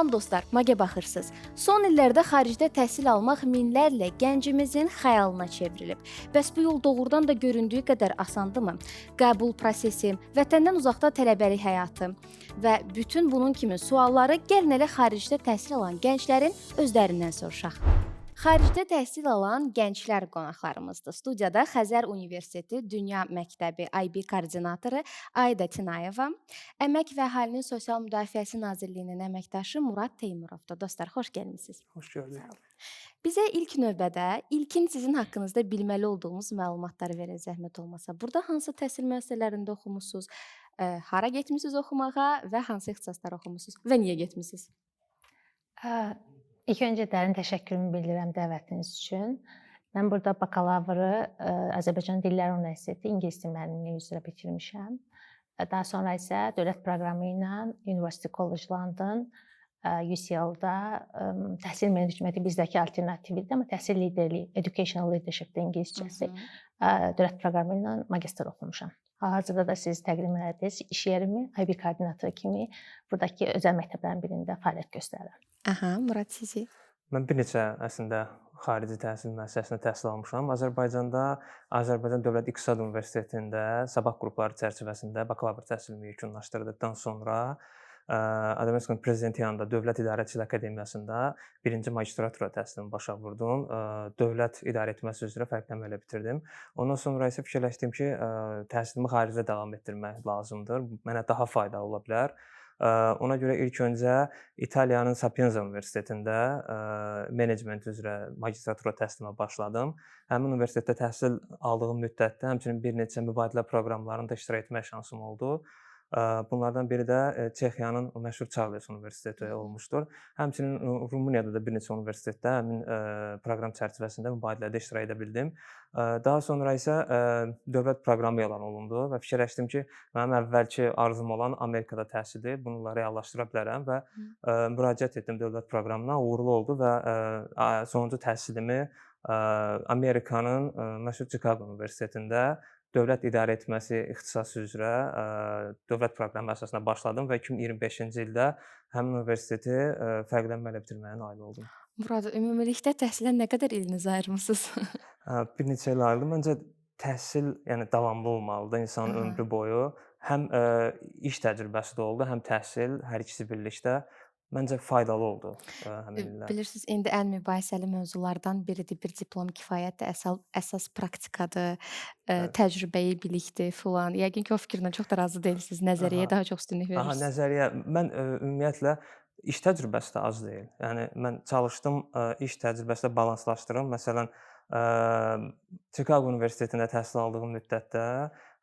Salam dostlar, MAGE baxırsınız. Son illərdə xaricdə təhsil almaq minlərlə gəncimizin xəyalına çevrilib. Bəs bu yol doğrudan da göründüyü qədər asandımı? Qəbul prosesi, vətəndən uzaqda tələbəlik həyatı və bütün bunun kimi sualları gəlin elə xaricdə təhsil alan gənclərin özlərindən soruşaq. Xaricdə təhsil alan gənclər qonaqlarımızdır. Studiyada Xəzər Universiteti Dünya Məktəbi IB koordinatoru Ayda Tinayeva, Əmək və Əhalinin Sosial Müdafiəsi Nazirliyinin əməkdaşı Murad Teymurovdur. Dostlar, xoş gəlmisiniz. Xoş gördük. Bizə ilk növbədə ilkin sizin haqqınızda bilməli olduğumuz məlumatları verək zəhmət olmasa. Burada hansı təhsil müəssisələrində oxumusunuz, hara getmisiniz oxumağa və hansı ixtisaslar oxumusunuz və niyə getmisiniz? İlk öncə dərin təşəkkürümü bildirirəm dəvətiniz üçün. Mən burada bakalavru Azərbaycan Dillər Universiteti İngilis dili müəllimliyi üzrə bitirmişəm. Daha sonra isə dövlət proqramı ilə University College London, UCL-da təhsil menecmenti bizdəki alternatividir, amma təhsil liderliyi, educational leadership-də ingiliscəsi dövlət proqramı ilə magistr oxumuşam. Hal-hazırda da siz təqdim edədiniz iş yerimi IB koordinatoru kimi buradakı özəl məktəblərin birində fəaliyyət göstərirəm. Murad sizi? Mən bir neçə əslində xarici təhsil müəssisəsində təhsil almışam. Azərbaycanda Azərbaycan Dövlət İqtisad Universitetində sabah qrupları çərçivəsində bakalavr təhsilimi yekunlaşdırdıqdan sonra Azərbaycan Prezidenti yanında Dövlət İdarəçiliyi Akademiyasında birinci magistratura təhsilimi başa vurdum. Dövlət idarə etməsi üzrə fərqlənmə ilə bitirdim. Ondan sonra isə fikirləşdim ki, təhsilimi xaricdə davam etdirmək lazımdır. Mənə daha faydalı ola bilər. Ona görə ilk öncə İtaliyanın Sapienza Universitetində menecment üzrə magistratura təhsilimə başladım. Həmin universitetdə təhsil aldığım müddətdə həmçinin bir neçə mübadilə proqramlarında iştirak etmək şansım oldu. Bunlardan biri də Çexiyanın məşhur Çarles Universiteti olmuşdur. Həmçinin Rumuniyada da bir neçə universitetdə həmin proqram çərçivəsində mübadilədə iştirak edə bildim. Daha sonra isə dövlət proqramı elan olundu və fikirləşdim ki, mənim əvvəlki arzum olan Amerikada təhsildir, bununla reallaşdıra bilərəm və müraciət etdim dövlət proqramına, uğurlu oldu və sonuncu təhsilimi Amerikanın məşhur Chicago Universitetində Dövlət İdarə Etməsi ixtisası üzrə dövlət proqramı əsasında başladım və 2025-ci ildə həmin universiteti fərqlənmə ilə bitirməyə nail oldum. Murad, ümumilikdə təhsilə nə qədər ilinizi ayırmısınız? Bir neçə il ayırdım. Məncə təhsil, yəni davamlı olmalıdır insanın ömrü boyu. Həm iş təcrübəsi də oldu, həm təhsil, hər ikisi birlikdə. Məncə faydalı oldu həmin illər. Bilirsiniz, indi ən mübahisəli mövzulardan biridir. Bir diplom kifayətdir, əsas praktikadır, təcrübəyi bilikdir filan. Yəqin ki, o fikirlə çox da razı deyilsiniz. Nəzəriyyəyə daha çox üstünlük verirsiniz. Nəzəriyyə. Mən ümumiyyətlə iş təcrübəsi də az deyil. Yəni mən çalışdım iş təcrübəsi ilə balanslaşdırım. Məsələn, Chicago Universitetində təhsil aldığım müddətdə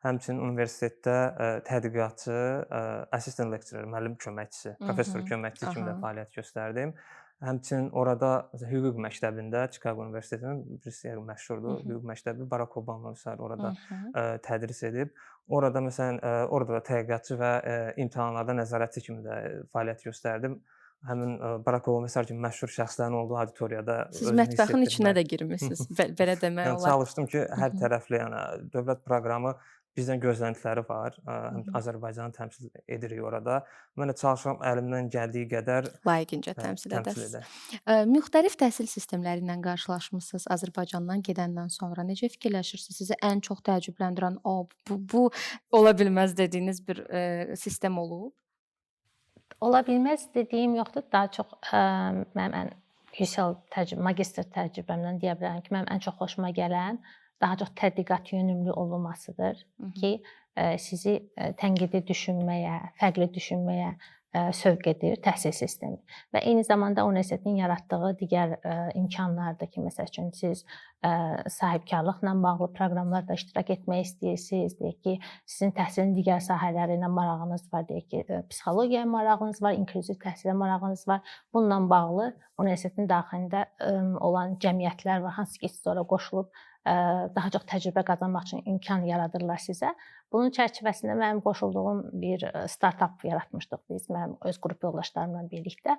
həmçinin universitetdə tədqiqatçı, assistant lecturer, müəllim köməkçisi, professor köməkçisi kimi də fəaliyyət göstərdim. Həmçinin orada hüquq məktəbində, Chicago Universitetinin birisi məşhurdur, hüquq məktəbi Barack Obama məsələn orada tədris edib. Orada məsələn, orada da tədqiqatçı və imtahanlarda nəzarətçi kimi də fəaliyyət göstərdim. Həmin Barack Obama məsəl kimi məşhur şəxslərin olduğu auditoriyada siz mətbəxin içinə də girmisiniz, belə demək olar. Çalışdım ki, hər tərəfli, yəni dövlət proqramı bizdən gözləntiləri var. Azərbaycanı təmsil edirik orada. Mən də çalışıram əlimdən gəldiyi qədər layiqincə təmsil edəsiniz. Müxtəlif təhsil sistemləri ilə qarşılaşmısınız Azərbaycandan gedəndən sonra. Necə fikirləşirsiniz? Sizi ən çox təəccübləndirən bu ola bilməz dediyiniz bir sistem olub? Ola bilməz dediyim yoxdur. Daha çox mənim ən yüksək magistr təcrübəmdən deyə bilərəm ki, mənim ən çox xoşuma gələn daha çox tədqiqat yönümlü olunmasıdır ki, sizi tənqidi düşünməyə, fərqli düşünməyə sövq edir təhsil sistemi. Və eyni zamanda universitetin yaratdığı digər imkanlardır ki, məsəl üçün siz sahibkarlıqla bağlı proqramlarda iştirak etmək istəyirsiniz, deyək ki, sizin təhsilin digər sahələri ilə marağınız var, deyək ki, psixologiyaya marağınız var, inklüziv təhsilə marağınız var. Bununla bağlı universitetin daxilində olan cəmiyyətlər var, hansı ki, siz ora qoşulub daha çox təcrübə qazanmaq üçün imkan yaradırlar sizə. Bunun çərçivəsində mənim qoşulduğum bir startup yaratmışdıq biz, mənim öz qrup yoldaşlarımla birlikdə.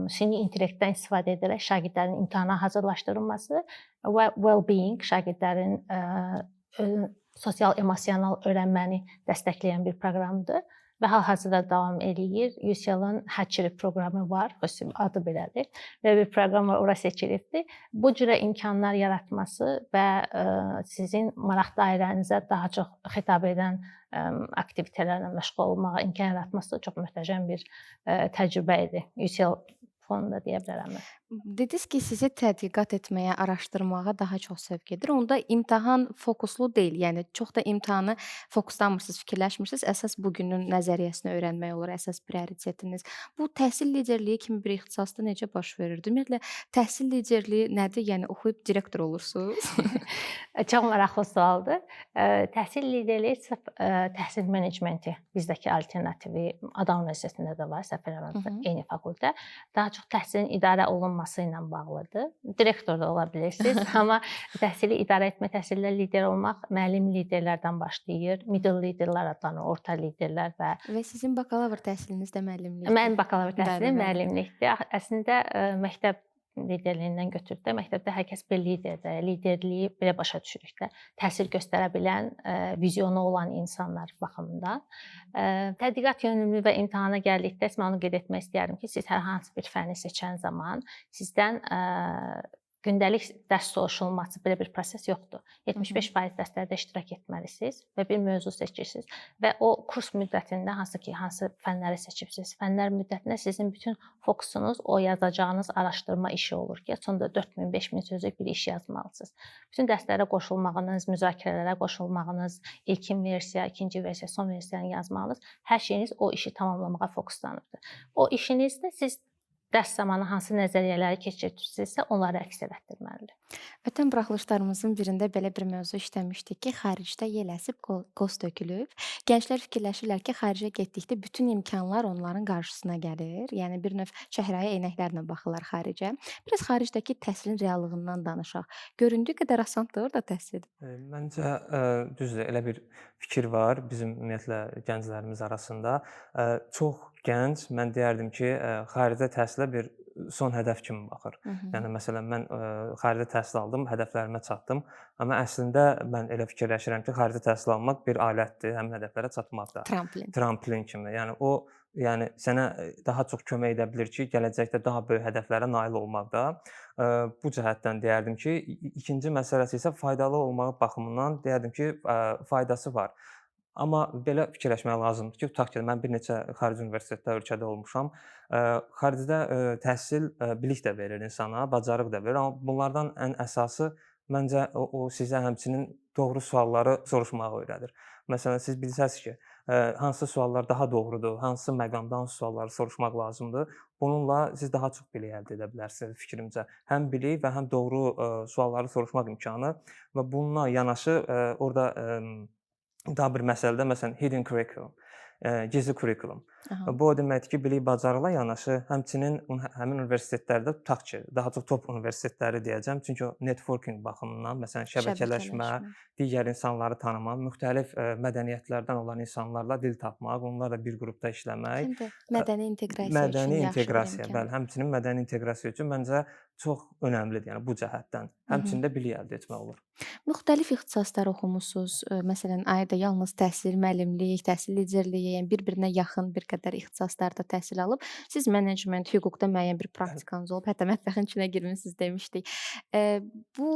Süni intellektdən istifadə edərək şagirdlərin imtahana hazırlaşdırılması və well-being, şagirdlərin sosial emosional öyrənməni dəstəkləyən bir proqramdır. və hal-hazırda davam eləyir. UCL-ın Hatchery proqramı var, adı belədir. Belə bir proqram var, ora seçilibdir. Bu cürə imkanlar yaratması və sizin maraq dairənizə daha çox xitab edən aktivitetlərlə məşğul olmağa imkan yaratması çox möhtəşəm bir təcrübə idi. UCL fonunda deyə bilərəm mən. Dediniz ki, sizi tədqiqat etməyə, araşdırmağa daha çox sövq edir. Onda imtahan fokuslu deyil. Yəni çox da imtahanı fokuslanmırsınız, fikirləşmirsiniz. Əsas bugünün nəzəriyyəsini öyrənmək olur, əsas prioritetiniz. Bu təhsil liderliyi kimi bir ixtisasda necə baş verir? Ümumiyyətlə təhsil liderliyi nədir? Yəni oxuyub direktor olursunuz? Çox maraqlı sualdır. Təhsil liderliyi sırf təhsil menecmenti bizdəki alternativi Adam Universitetində də var, səhv eləmirəmsə, eyni fakültə. Daha çox təhsilin idarə olunması ilə bağlıdır. Direktor da ola bilirsiniz, amma təhsili idarə etmə, təhsildə lider olmaq müəllim liderlərdən başlayır. Middle liderlər adlanır, orta liderlər və sizin bakalavr təhsiliniz də müəllimlikdir. Mənim bakalavr təhsilim müəllimlikdir. Əslində məktəb liderliyindən götürüb də məktəbdə hər kəs bir liderdir. Liderliyi belə başa düşürük də. Təsir göstərə bilən, vizyonu olan insanlar baxımından. Tədqiqat yönümlü və imtahana gəldikdə mən onu qeyd etmək istəyərdim ki, siz hər hansı bir fənni seçən zaman sizdən gündəlik dərs soruşulması belə bir proses yoxdur. 75% dərslərdə iştirak etməlisiniz və bir mövzu seçirsiniz və o kurs müddətində hansı fənləri seçibsiniz, fənlər müddətində sizin bütün fokusunuz o yazacağınız araşdırma işi olur ki, sonda 4000-5000 sözlük bir iş yazmalısınız. Bütün dərslərə qoşulmağınız, müzakirələrə qoşulmağınız, ilkin versiya, ikinci versiya, son versiyanı yazmağınız, hər şeyiniz o işi tamamlamağa fokuslanırdı. O işinizdə siz dərs zamanı hansı nəzəriyyələri keçirdirsinizsə, onları əks etdirməlidir. Vətən buraxılışlarımızın birində belə bir mövzu işləmişdik ki, xaricdə yel əsib, qoz tökülüb. Gənclər fikirləşirlər ki, xaricə getdikdə bütün imkanlar onların qarşısına gəlir. Yəni bir növ çəhrayı eynəklərlə baxırlar xaricə. Biraz xaricdəki təhsilin reallığından danışaq. Göründüyü qədər asandır orada təhsil. Məncə düzdür, elə bir fikir var bizim ümumiyyətlə gənclərimiz arasında. Çox gənc, mən deyərdim ki, xaricdə təhsilə bir son hədəf kimi baxır. Yəni məsələn mən xaricdə təhsil aldım, hədəflərimə çatdım, amma əslində mən elə fikirləşirəm ki, xaricdə təhsil almaq bir alətdir, həmin hədəflərə çatmaqda. Tramplin kimi. Yəni o sənə daha çox kömək edə bilər ki, gələcəkdə daha böyük hədəflərə nail olmaqda. Bu cəhətdən deyərdim ki, ikinci məsələsi isə faydalı olmağı baxımından deyərdim ki, faydası var. Amma belə fikirləşmək lazımdır ki, tutaq ki, mən bir neçə xarici universitetdə, ölkədə olmuşam. Xaricdə təhsil bilik də verir insana, bacarıq da verir, amma bunlardan ən əsası məncə o sizə həmçinin doğru sualları soruşmağı öyrədir. Məsələn, siz bilsəz ki, hansı suallar daha doğrudur, hansı məqamda hansı sualları soruşmaq lazımdır. Bununla siz daha çox bilik əldə edə bilərsiniz fikrimcə. Həm bilik və həm doğru sualları soruşmaq imkanı və bununla yanaşı orada daha bir məsələdə məsələn hidden curriculum, gizli kurikulum. Bu o deməkdir ki, bilik bacarıqla yanaşı həmçinin həmin universitetlərdə tutaq ki, daha çox top universitetləri deyəcəm. Çünki o networking baxımından, məsələn, şəbəkələşmə, digər insanları tanımaq, müxtəlif mədəniyyətlərdən olan insanlarla dil tapmaq, onlarla bir qrupda işləmək. Həm də mədəni inteqrasiya üçün yaxşı bir imkan. Bəli, həmçinin mədəni inteqrasiya üçün məncə çox önəmlidir, yəni bu cəhətdən. Həmçinin də bilik əldə etmək olur. Müxtəlif ixtisaslar oxumusunuz. Məsələn, ayda yalnız təhsil, müəllimlik, təhsil liderliyi, yəni bir-birinə yaxın bir qədər ixtisaslarda təhsil alıb, siz menecment, hüquqda müəyyən bir praktikanız olub, hətta mətbəxin içinə girmisiniz demişdik. Bu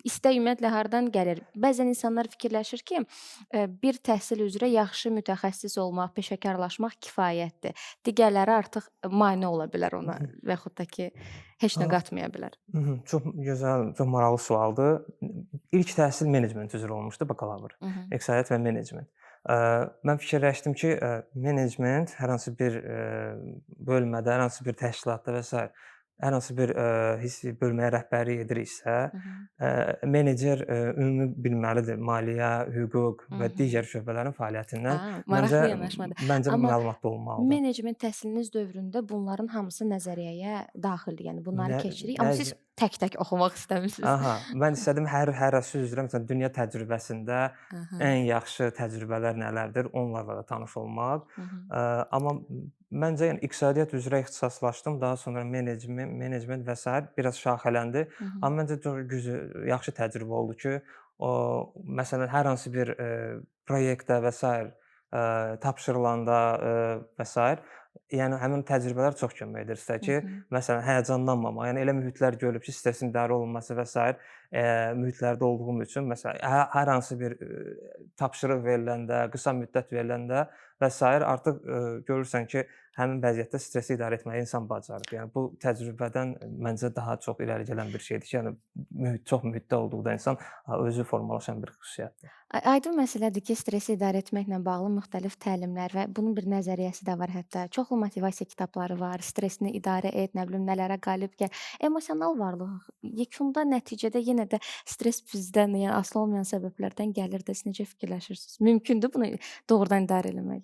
istək ümumiyyətlə hardan gəlir? Bəzən insanlar fikirləşir ki, bir təhsil üzrə yaxşı mütəxəssis olmaq, peşəkarlaşmaq kifayətdir. Digərləri artıq mane ola bilər ona və yaxud da ki, heç nə qatmaya bilər. Çox gözəl, çox maraqlı sualdır. İlk təhsil menecment üzrə olmuşdu, bakalavr. İqtisadiyyat və menecment. Mən fikirləşdim ki, menecment hər hansı bir bölmədə, hər hansı bir təşkilatda və s. hər hansı bir bölməyə rəhbərlik ediriksə, menecer ümumi bilməlidir maliyyə, hüquq və digər şöbələrin fəaliyyətindən. Maraqlı yanaşmadır. Məncə məlumatlı olmalıdır. Menecment təhsiliniz dövründə bunların hamısı nəzəriyyəyə daxildir. Yəni bunları keçirik, amma siz tək-tək oxumaq istəmirsiniz. Mən istədim hərəsi üzrə məsələn dünya təcrübəsində ən yaxşı təcrübələr nələrdir, onlarla da tanış olmaq. Amma məncə yəni iqtisadiyyat üzrə ixtisaslaşdım, daha sonra menecment və s. biraz şaxələndi. Amma məncə yaxşı təcrübə oldu ki, məsələn hər hansı bir proyektdə və s. tapşırılanda və sair. Yəni həmin təcrübələr çox kömək edir sizə ki, məsələn, həyəcanlanmamaq, yəni elə mühitlər görülüb ki, stresin idarə olunması və sair mühitlərdə olduğum üçün məsələn, hər hansı bir tapşırıq veriləndə, qısa müddət veriləndə və sair artıq görürsən ki, həmin vəziyyətdə stresi idarə etməyi insan bacarır. Yəni bu təcrübədən məncə daha çox irəli gələn bir şeydir ki, yəni çox mühitdə olduqda insan özü formalaşan bir xüsusiyyətdir. Aydın məsələdir ki, stresi idarə etməklə bağlı müxtəlif təlimlər və bunun bir nəzəriyyəsi də var hətta. Çoxlu motivasiya kitabları var. Stressini idarə et, nə bilim nələrə qalib gəl. Emosional varlıq. Yekunda nəticədə yenə də stress bizdən, yəni asılı olmayan səbəblərdən gəlir də. Siz necə fikirləşirsiniz? Mümkündür bunu doğrudan idarə etmək?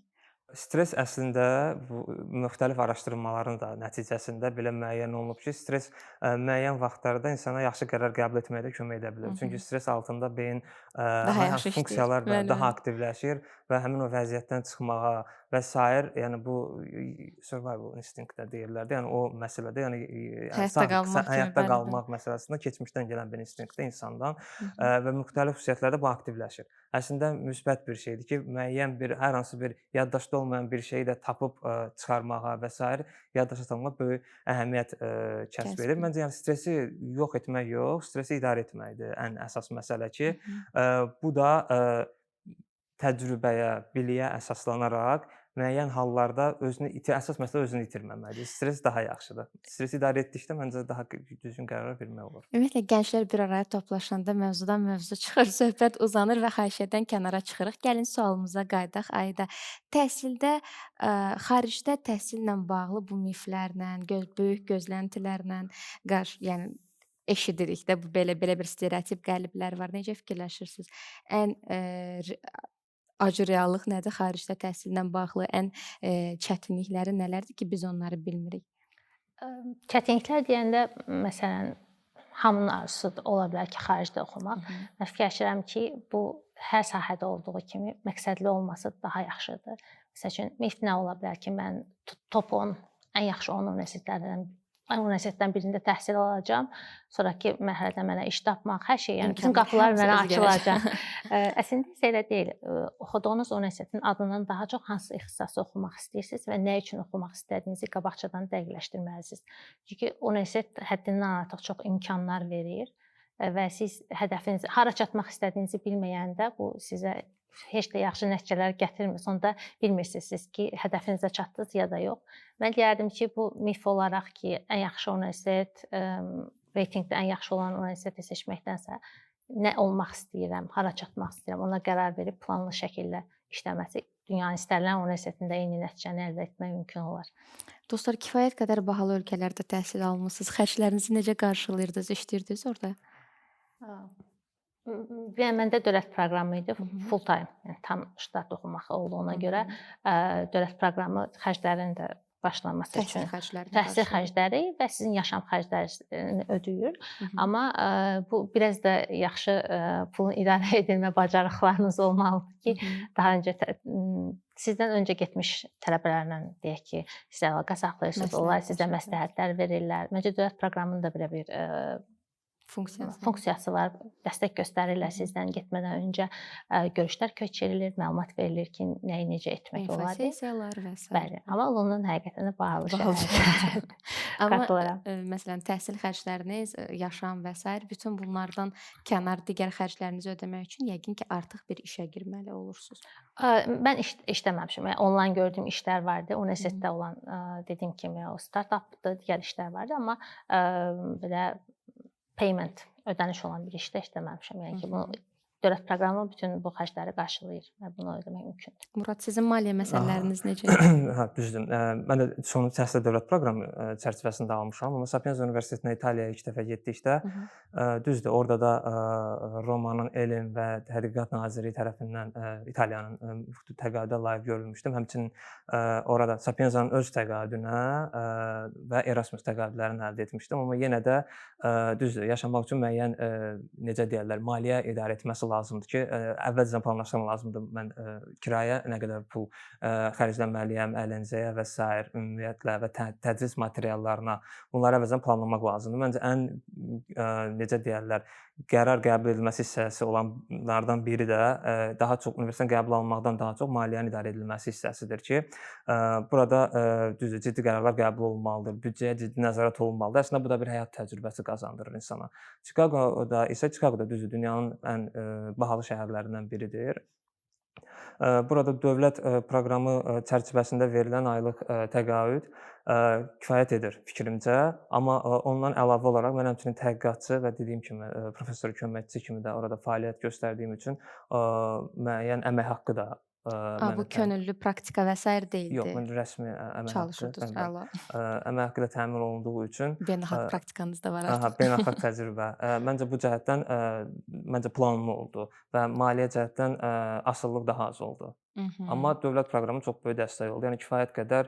Stres əslində bu müxtəlif araşdırmaların da nəticəsində belə müəyyən olunub ki, stres müəyyən vaxtlarda insana yaxşı qərar qəbul etməkdə kömək edə bilər. Çünki stres altında beyin Daha yaxşı hansı işləyir. funksiyalar Bəli, daha bəli. aktivləşir və həmin o vəziyyətdən çıxmağa və sair, yəni bu survival instinct də deyirlər də, yəni o məsələdə, yəni Həyatda qalmaq kimi, həyatda bəli, qalmaq məsələsində keçmişdən gələn bir instinktdir insandan və müxtəlif xüsusiyyətlərdə bu aktivləşir. Əslində müsbət bir şeydir ki, müəyyən bir hər hansı bir yaddaşda olmayan bir şeyi də tapıb çıxarmağa və sair yaddaşa salmaq böyük əhəmiyyət kəsb edir. Məncə yəni stresi yox etmək yox, stresi idarə etməkdir ən əsas məsələ ki, bu da təcrübəyə, biliyə əsaslanaraq müəyyən hallarda əsas məsələ özünü itirməməkdir. Stres daha yaxşıdır. Stresi idarə etdikdə məncə daha düzgün qərarlar vermək olur. Ümumiyyətlə gənclər bir araya toplaşanda mövzudan mövzu çıxır, söhbət uzanır və xahişədən kənara çıxırıq. Gəlin sualımıza qayıdaq. Ayda təhsildə xaricdə təhsillə bağlı bu miflərlə, böyük gözləntilərlə yəni eşidirik də bu belə bir stereotip qəliblər var. Necə fikirləşirsiniz? Ən acı reallıq nədir xaricdə təhsillə bağlı? Ən çətinlikləri nələrdir ki, biz onları bilmirik? Çətinliklər deyəndə məsələn hamının arzusu ola bilər ki, xaricdə oxumaq. Mən fikirləşirəm ki, bu hər sahədə olduğu kimi məqsədli olması daha yaxşıdır. Məsəl üçün mif nə ola bilər ki, mən top 10 ən yaxşı 10 universitetdən birində təhsil alacağam. Sonrakı mərhələdə mənə iş tapmaq, hər şey, yəni bütün qapılar mənə açılacaq. Əslində isə elə deyil. Oxuduğunuz universitetin adından daha çox hansı ixtisası oxumaq istəyirsiniz və nə üçün oxumaq istədiyinizi qabaqcadan dəqiqləşdirməlisiniz. Çünki universitet həddindən artıq çox imkanlar verir və siz hədəfinizi, hara çatmaq istədiyinizi bilməyəndə bu sizə heç də yaxşı nəticələr gətirmir. Sonda bilmirsiniz ki, hədəfinizə çatdınız ya da yox. Mən deyərdim ki, bu mif olaraq ki, ən yaxşı universitet, reytinqdə ən yaxşı olan universiteti seçməkdənsə nə olmaq istəyirəm, hara çatmaq istəyirəm, ona qərar verib planlı şəkildə işləməsi dünyanın istənilən universitetində eyni nəticəni əldə etmək mümkün olar. Dostlar, kifayət qədər bahalı ölkələrdə təhsil almısınız. Xərclərinizi necə qarşılayırdınız, işləyirdiniz orada? Məndə dövlət proqramı idi, full time, yəni tam ştat oxumaq olduğuna görə dövlət proqramı xərclərini də başlaması üçün təhsil xərcləri və sizin yaşam xərclərini ödəyir. Amma bu biraz da yaxşı pulun idarə edilmə bacarıqlarınız olmalıdır ki, daha öncə sizdən öncə getmiş tələbələrlə deyək ki, sizə əlaqə saxlayırsınız, onlar sizə məsləhətlər verirlər. Məncə dövlət proqramının da belə bir funksiyası var. Dəstək göstərirlər sizdən getmədən öncə görüşlər keçirilir, məlumat verilir ki, nəyi necə etmək olar. Sessiyalar və s. Bəli, amma London həqiqətən də bahalı şəhərdir. Amma məsələn təhsil xərcləriniz, yaşam və s. bütün bunlardan kənar digər xərclərinizi ödəmək üçün yəqin ki, artıq bir işə girməli olursunuz. Mən işləməmişəm. Yəni onlayn gördüyüm işlər vardı. Universitetdə olan dediyim kimi o startapdır, digər işlər vardı, amma belə payment, ödəniş olan bir işdə işləməmişəm. Yəni ki, bunu dövlət proqramı bütün bu xərcləri qarşılayır və bunu ödəmək mümkündür. Murad, sizin maliyyə məsələləriniz necə? Hə, düzdür. Mən də sonuncu təhsil dövlət proqramı çərçivəsində almışam, amma Sapienza Universitetinə İtaliyaya ilk dəfə getdikdə düzdür, orada da Romanın elm və tədqiqat naziri tərəfindən İtaliyanın təqaüdə layiq görülmüşdüm. Həmçinin orada Sapienzanın öz təqaüdünə və Erasmus təqaüdlərini əldə etmişdim, amma yenə də düzdür, yaşamaq üçün müəyyən necə deyirlər, maliyyə idarə etməsi lazımdır ki, əvvəlcədən planlaşdırmaq lazımdır. Mən kirayə nə qədər pul xərcləməliyəm, əyləncəyə və sair ümumiyyətlə və tədris materiallarına, bunları əvvəlcədən planlamaq lazımdır. Məncə ən necə deyərlər, qərar qəbul edilməsi hissəsi olanlardan biri də daha çox universitetə qəbul alınmaqdan daha çox maliyyənin idarə edilməsi hissəsidir ki, burada düzdür, ciddi qərarlar qəbul olunmalıdır, büdcəyə ciddi nəzarət olunmalıdır. Əslində bu da bir həyat təcrübəsi qazandırır insana. Chicagoda düzdür, dünyanın ən bahalı şəhərlərindən biridir. Burada dövlət proqramı çərçivəsində verilən aylıq təqaüd kifayət edir fikrimcə, amma ondan əlavə olaraq mən həmçinin təhqiqatçı və dediyim kimi professor köməkçisi kimi də orada fəaliyyət göstərdiyim üçün müəyyən əmək haqqı da Bu mənə könüllü praktika və sair deyildi. yox, mən rəsmi əmək haqqı, Çalışırdınız, əla. əmək haqqı da təmin olunduğu üçün Beynəlxalq praktikanız da var Aha, artıq. beynəlxalq təcrübə. Məncə bu cəhətdən məncə planlı oldu və maliyyə cəhətdən asılılıq daha az oldu. Amma dövlət proqramı çox böyük dəstək oldu. Yəni kifayət qədər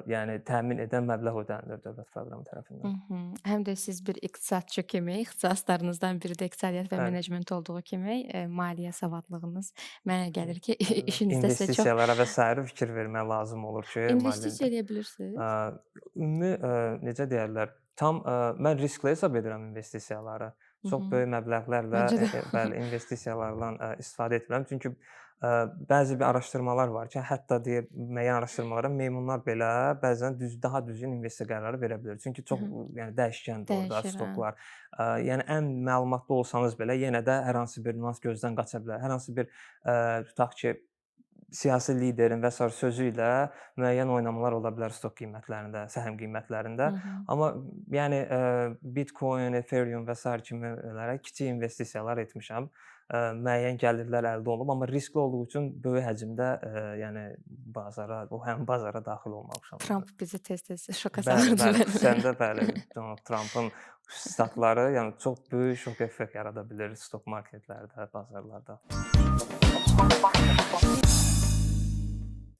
yəni təmin edən məbləğ ödənilir dövlət proqramı tərəfindən. Həm də siz bir iqtisadçı kimi, ixtisaslarınızdan biri də iqtisadiyyat və Bəli. menecment olduğu kimi maliyyə savadlığınız mənə gəlir ki, işinizdə sizə çox İnvestisiyalara və sair fikir vermək lazım olur ki, investisiya eləyə bilirsiniz. ümumi necə deyərlər, tam mən riskli hesab edirəm investisiyaları. Çox böyük məbləğlərlə Məncə də. bəli, investisiyalardan istifadə etmirəm. Çünki bəzi bir araşdırmalar var ki, hətta deyir müəyyən araşdırmalara meymunlar belə bəzən daha düzgün investisiya qərarı verə bilir. Çünki çox yəni dəyişkəndir orada Dəyişir, hə. stoklar. Yəni ən məlumatlı olsanız belə yenə də hər hansı bir nüans gözdən qaça bilər. Hər hansı bir tutaq ki, siyasi liderin və sair sözü ilə müəyyən oynamalar ola bilər stok qiymətlərində, səhəm qiymətlərində. Amma yəni Bitcoin, Ethereum və sair kimi kiçik investisiyalar etmişəm. Müəyyən gəlirlər əldə olunub, amma riskli olduğu üçün böyük həcmdə yəni həmin bazara daxil olmamışam. Tramp bizi tez-tez şoka Bəli, salırdı. bəli, xüsusən də bəli, Donald Trumpın statları yəni çox böyük şok effekt yarada bilər stok marketlərdə, bazarlarda.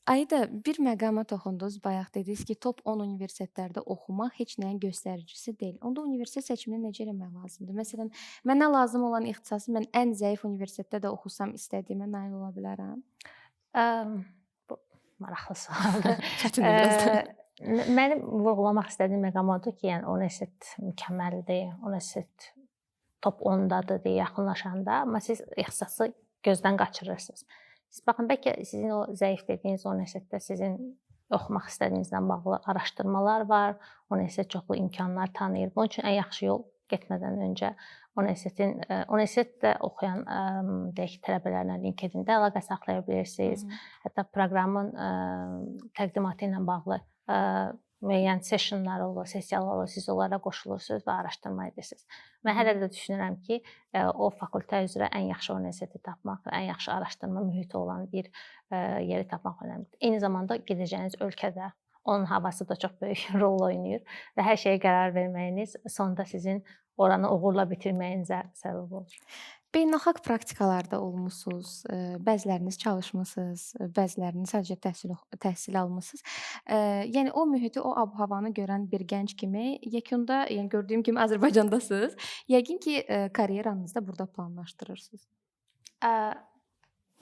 Ayda bir məqama toxundunuz. Bayaq dediniz ki, top 10 universitetlərdə oxumaq heç nəyin göstəricisi deyil. Onda universitet seçimini necə etmək lazımdır? Məsələn, mənə lazım olan ixtisası mən ən zəif universitetdə də oxusam istədiyimə nail ola bilərəm? Bu maraqlı sualdır. Çətindir biraz da. Mənim vurğulamaq istədiyim məqam odur ki, yəni universitet mükəmməldir, universitet top 10-dadır deyə yaxınlaşanda, amma siz ixtisası gözdən qaçırırsınız. Siz baxın, bəlkə sizin o zəif dediyiniz universitetdə sizin oxumaq istədiyinizlə bağlı araşdırmalar var, universitet çoxlu imkanlar tanıyır. Bunun üçün ən yaxşı yol getmədən öncə universitetdə oxuyan deyək tələbələrlə LinkedIn-də əlaqə saxlaya bilirsiniz. Hətta proqramın təqdimatı ilə bağlı müəyyən sessionlar olur, sessiyalar olur, siz onlara qoşulursunuz və araşdırma edirsiniz. Mən hələ də düşünürəm ki, o fakültə üzrə ən yaxşı universiteti tapmaq və ən yaxşı araşdırma mühiti olan bir yeri tapmaq önəmlidir. Eyni zamanda gedəcəyiniz ölkədə onun havası da çox böyük rol oynayır və hər şeyə qərar verməyiniz sonda sizin oranı uğurla bitirməyinizə səbəb olur. Beynəlxalq praktikalarda olmusunuz, bəziləriniz çalışmısınız, bəziləriniz sadəcə təhsil almısınız. Yəni o mühiti, o ab-havanı görən bir gənc kimi yekunda, yəni gördüyüm kimi Azərbaycandasınız. Yəqin ki, karyeranızı da burada planlaşdırırsınız.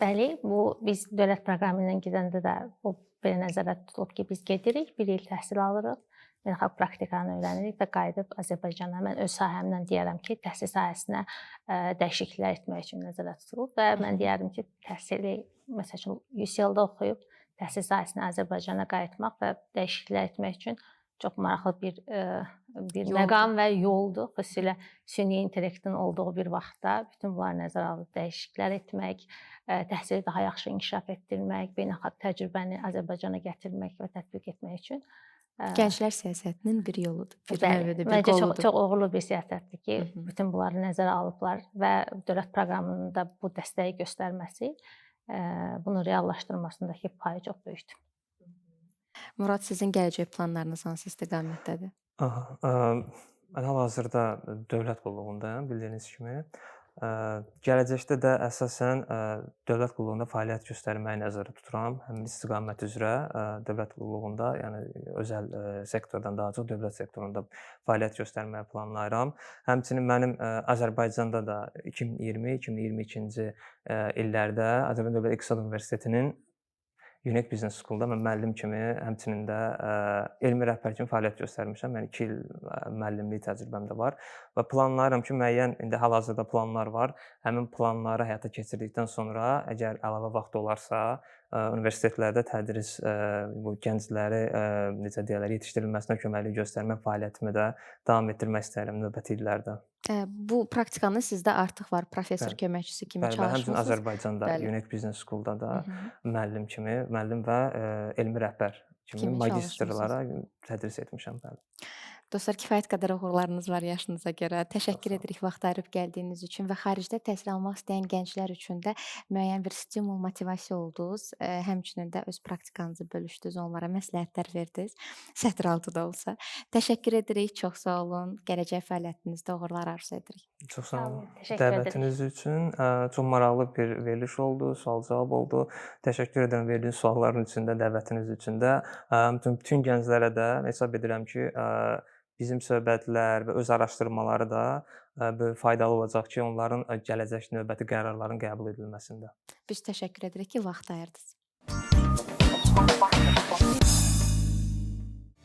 Bəli, bu biz dövlət proqramı ilə gedəndə də bu belə nəzərdə tutulub ki, biz gedirik, 1 il təhsil alırıq, beynəlxalq praktikanı öyrənirik və qayıdıb Azərbaycana mən öz sahəmdən deyərəm ki, təhsil sahəsinə dəyişikliklər etmək üçün nəzərdə tutulub və mən deyərdim ki, təhsili məsəl üçün UCL-da oxuyub təhsil sahəsinə Azərbaycana qayıtmaq və dəyişikliklər etmək üçün çox maraqlı bir məqam və yoldur. Xüsusilə süni intellektin olduğu bir vaxtda bütün bunları nəzərə alıb dəyişikliklər etmək, təhsili daha yaxşı inkişaf etdirmək, beynəlxalq təcrübəni Azərbaycana gətirmək və tətbiq etmək üçün Gənclər siyasətinin bir yoludur. Məncə çox uğurlu bir siyasətdir ki, bütün bunları nəzərə alıblar və dövlət proqramının da bu dəstəyi göstərməsi bunu reallaşdırmasındakı payı çox böyükdür. Murad, sizin gələcək planlarınız hansı istiqamətdədir? Mən hal-hazırda dövlət qulluğundayam, bildiyiniz kimi. Gələcəkdə də əsasən dövlət qulluğunda fəaliyyət göstərməyi nəzərdə tuturam. Həmin istiqamət üzrə dövlət qulluğunda, yəni özəl sektordan daha çox dövlət sektorunda fəaliyyət göstərməyi planlayıram. Həmçinin mənim Azərbaycanda da 2020-2022-ci illərdə Azərbaycan Dövlət İqtisad Universitetinin Unique Business School-da mən müəllim kimi, həmçinin də elmi rəhbər kimi fəaliyyət göstərmişəm. Yəni 2 il müəllimlik təcrübəm də var və planlayıram ki, müəyyən indi hal-hazırda planlar var. Həmin planları həyata keçirdikdən sonra, əgər əlavə vaxt olarsa, universitetlərdə tədris bu gəncləri necə deyirlər, yetişdirilməsinə köməklik göstərmə fəaliyyətimi də davam etdirmək istəyirəm növbəti illərdə. Bu praktikanın sizdə artıq var, professor Bəli. köməkçisi kimi Bəli, həmçinin çalışmısınız. Azərbaycanda Bəli. Unique Business School-da da Hı hı. müəllim və elmi rəhbər kimi Kimi magistrlara tədris etmişəm, bəli. Dostlar, kifayət qədər uğurlarınız var yaşınıza görə. Təşəkkür sağ olun. edirik vaxt ayırıb gəldiyiniz üçün və xaricdə təhsil almaq istəyən gənclər üçün də müəyyən bir stimul, motivasiya oldunuz. Həmçinin də öz praktikanızı bölüşdünüz, onlara məsləhətlər verdiniz. Sətiraltı da olsa. Təşəkkür edirik, çox sağ olun. Gələcək fəaliyyətinizdə uğurlar arzu edirik. Çox sağ olun. Təşəkkür edirik. Dəvətiniz üçün çox maraqlı bir veriliş oldu, sual-cavab oldu. Təşəkkür edirəm verdiyiniz sualların üçün də, dəvətiniz üçün də. Bütün gənclərə də hesab edirəm ki, bizim söhbətlər və öz araşdırmaları da böyük faydalı olacaq ki, onların gələcək növbəti qərarların qəbul edilməsində. Biz təşəkkür edirik ki, vaxt ayırdınız.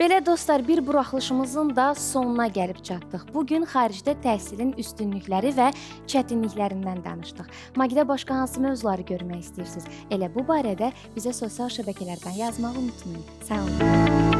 Belə dostlar, bir buraxılışımızın da sonuna gəlib çatdıq. Bu gün xaricdə təhsilin üstünlükləri və çətinliklərindən danışdıq. Magidə başqa hansı mövzuları görmək istəyirsiniz? Elə bu barədə bizə sosial şəbəkələrdən yazmağı unutmayın. Sağ olun.